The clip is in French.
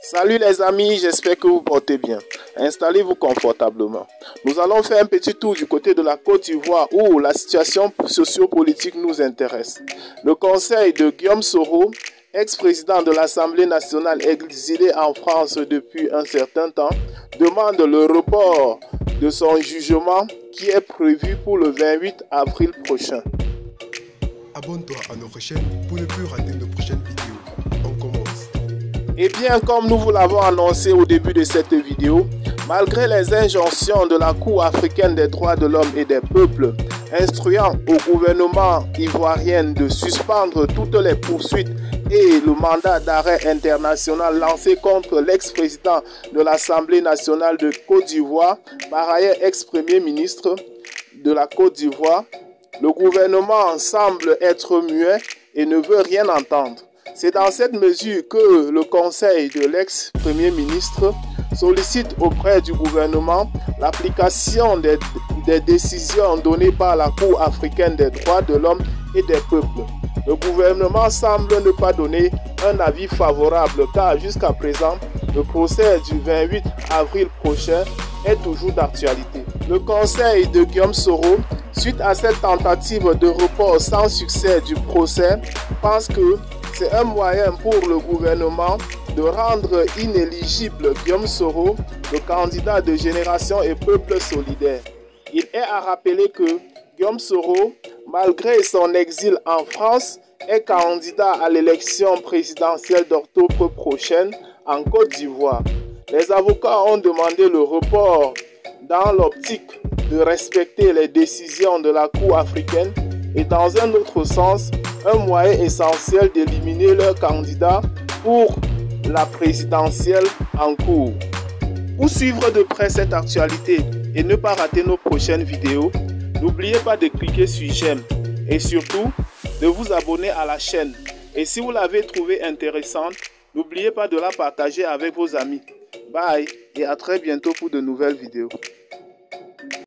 Salut les amis, j'espère que vous portez bien. Installez-vous confortablement. Nous allons faire un petit tour du côté de la Côte d'Ivoire où la situation sociopolitique nous intéresse. Le conseil de Guillaume Soro, ex-président de l'Assemblée nationale exilé en France depuis un certain temps, demande le report de son jugement qui est prévu pour le 28 avril prochain. Abonne-toi à notre chaîne pour ne plus rater nos prochaines vidéos. On commence. Et bien, comme nous vous l'avons annoncé au début de cette vidéo, malgré les injonctions de la Cour africaine des droits de l'homme et des peuples, instruant au gouvernement ivoirien de suspendre toutes les poursuites et le mandat d'arrêt international lancé contre l'ex-président de l'Assemblée nationale de Côte d'Ivoire, par ailleurs ex-premier ministre de la Côte d'Ivoire, le gouvernement semble être muet et ne veut rien entendre. C'est dans cette mesure que le conseil de l'ex-premier ministre sollicite auprès du gouvernement l'application des décisions données par la Cour africaine des droits de l'homme et des peuples. Le gouvernement semble ne pas donner un avis favorable car jusqu'à présent, le procès du 28 avril prochain est toujours d'actualité. Le conseil de Guillaume Soro, suite à cette tentative de report sans succès du procès, pense que c'est un moyen pour le gouvernement de rendre inéligible Guillaume Soro, le candidat de Génération et Peuple Solidaire. Il est à rappeler que Guillaume Soro, malgré son exil en France, est candidat à l'élection présidentielle d'octobre prochaine en Côte d'Ivoire. Les avocats ont demandé le report dans l'optique de respecter les décisions de la Cour africaine et dans un autre sens, un moyen essentiel d'éliminer leur candidat pour la présidentielle en cours. Pour suivre de près cette actualité et ne pas rater nos prochaines vidéos, n'oubliez pas de cliquer sur j'aime et surtout de vous abonner à la chaîne. Et si vous l'avez trouvée intéressante, n'oubliez pas de la partager avec vos amis. Bye et à très bientôt pour de nouvelles vidéos.